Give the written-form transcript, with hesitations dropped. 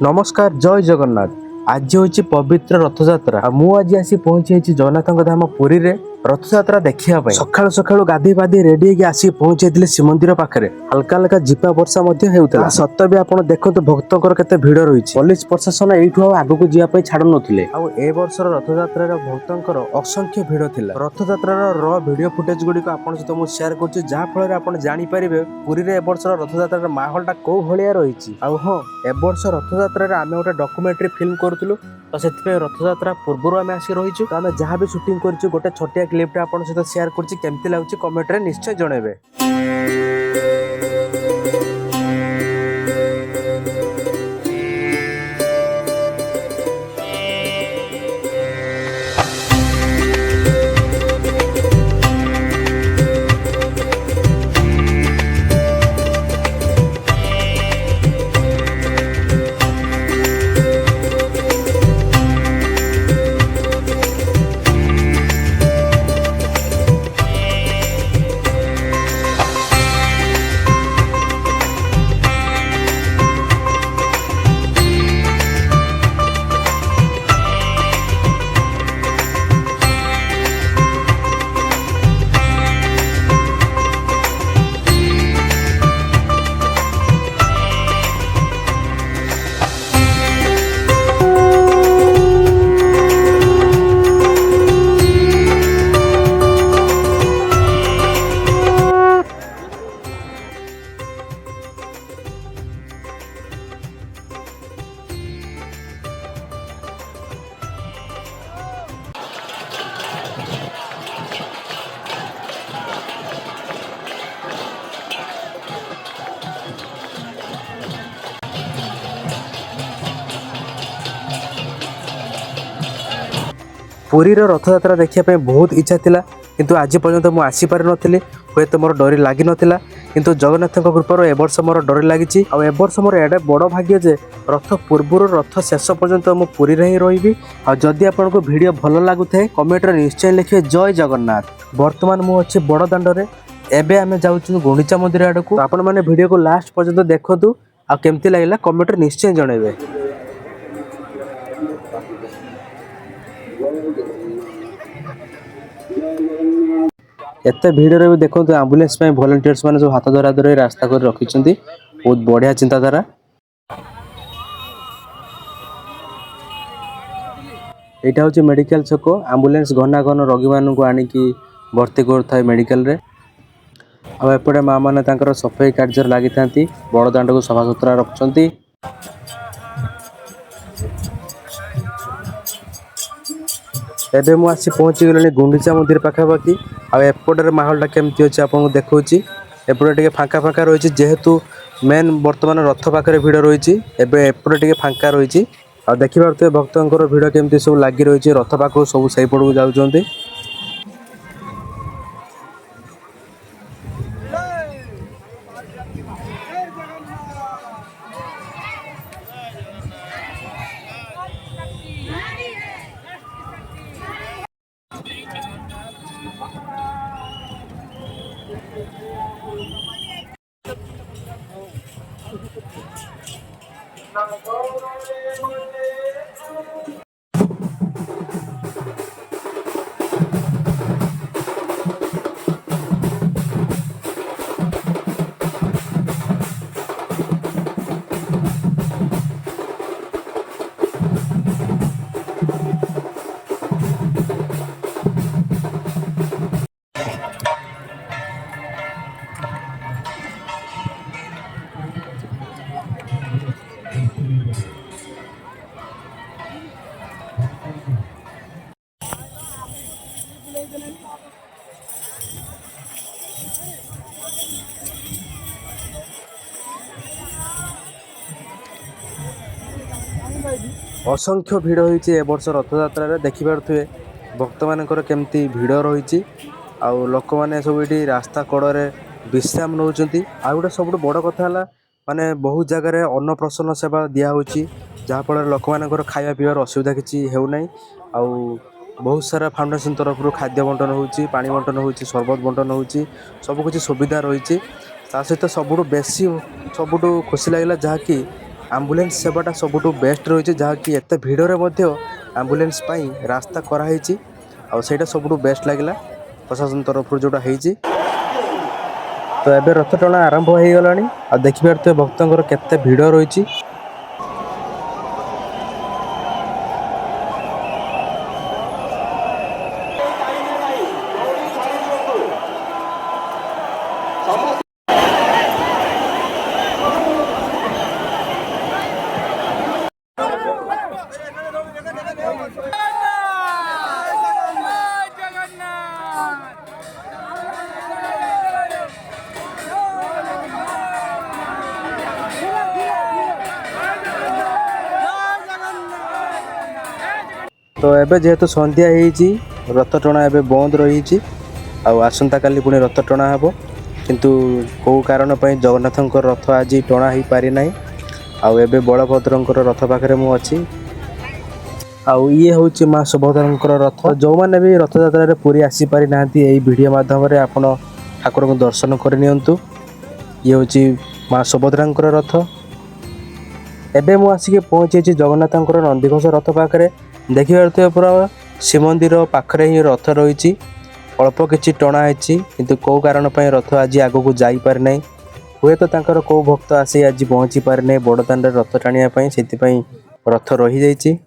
नमस्कार जय जगन्नाथ। आज हूँ पवित्र रथयात्रा। मु आज आसी पहुंची जगन्नाथ धाम पुरी रे रथयात्रा देखिया सकाळु सकाळु गाधी बाधी रेडी होगी आसी पहुंची श्रीमंदिर पाखरे। हल्का हल्का झिपा वर्षा सत भी आप देखते भक्तों केते भिड़ रही। पुलिस प्रशासन यू आगक जावाई छाड़ू नथिले। ए वर्षर रथयात्रा भक्तों असंख्य भिड़ थिला। रथयात्रा वीडियो फुटेज गुडी को आपन सहित मु शेयर करछि जहा फल आपन जानि परिबे पुरी रे ए वर्षर रथयात्रा माहौलटा को भलिया रहिछि। आ हां ए वर्ष रथयात्रा रे आमे गोटे डॉक्यूमेंट्री फिल्म करथुलु तो सेति रथयात्रा पूर्व आमे आसी रहिछु। तो आमे जहा भी शूटिंग करछु गोटे छोटिया क्लिप टा आपन सहित शेयर करछि केमति लागुछि कमेंट रे निश्चय जणेबे। पुरी रथयात्रा देखिए बहुत इच्छा थिला किंतु आज पर्यंत मु आसी पारि नथिली। हुए तो मोर डोरी लागी नथिला किंतु जगन्नाथ कृपार ए वर्ष मोर डोरी लागी। आ ए वर्ष मोर एडे बड़ भाग्य जे रथ पूर्व रथ शेष पर्यंत मु पुरी रे ही रहिबी। आ जदि आपनको वीडियो भल लागुथे कमेंट रे निश्चय लिखिए जय जगन्नाथ। वर्तमान मु अछि बड़ दांड रे। एबे आमे जाउछु गुंडीचा मंदिर आडे को। आपण माने वीडियो को लास्ट पर्यंत देखतु आ केमति लागिला कमेंट रे निश्चय जणेबे। एत भिड़े भी देखो आम्बुलेंस वॉलंटियर्स मैंने जो हाथ धरा धर रास्ता कर रखी बहुत बढ़िया चिंताधारा। यहाँ हूँ मेडिकल छक आम्बुलेंस घना घन रोगी मान आणिकी भर्ती कर मेडिकल रे। आएपटे माँ मैंने सफाई कार्य लगी था बड़ दाण्ड को सफा सुतरा रखुंट। एबे मु आसी पहुंची गले गुंडीचा मंदिर पाखापाखि। आएपटर माहौलटा केमती अच्छे आपको देखा। एपटे टे फांका फांका रही जेहेतु मेन वर्तमान रथ पाखे भिड़ रही। एपटे टे फांका रही देखिए भक्तों भिड़ केमती सब लगी रही रथ पाख सब सही पड़ू जाऊँच। असंख्य भिड़ होती ए वर्ष रथयात्रा देखिपे भक्त मानकर केमती भिड़ रही। आउ लोक मैंने सब ये रास्ता कड़े विश्राम नौ। आ गोटे सब बड़ कथा माने बहुत जगह अन्नप्रसन सेवा दिहूँ जहाँफल लोक मानकर खाଇବା पीबार असुविधा किसी होना। आउ बहुत सारा फाउंडेशन तरफ खाद्य बंटन होची, पानी बंटन होची, सरबत बंटन होची, सब कुछ सुविधा रही। ता सहित सबुठ बेसी सबुठ खुशी लगे जहाँकि आम्बुलेंस सेवाटा सबुठु बेस्ट रही जहाँकि एत भिड़े आम्बुलेंस रास्ता कराई आईटा सबुठु बेस्ट लगे प्रशासन तरफ जोटा होती। तो एबे रथ टଣା आरंभ हो गलानी आ देखिपारे भक्तों केते भिड़ रही। तो एबे जेहेतु संध्या होती रथ टଣା एबे बंद रही आसंता काली पुणी रथ टଣା हे किंतु कौ कारण जगन्नाथ रथ आज टଣା हो पारि ना आबे बलभद्र रथ पाखे मु अच्छी ये हूँ माँ सुभद्रा रथ। जो मैंने भी रथ यात्रा पूरी आसी पारि ना वीडियो माध्यम आपण ठाकुर को दर्शन करनी ये हूँ माँ सुभद्रा रथ। एबे मु आसिक पहुँची जगन्नाथ नंदीघोष रथ पाखे देखिए पूरा श्रीमंदिर पाखरे ही रथ रही अल्प किछि टଣା होती किंतु कौ कारण रथ आज आग को जापारि ना हुए तो तांकर कौ भक्त आसी आज पहुँची पारि ना बड़दाण्ड रथ टाणिया से रथ रही जाइए।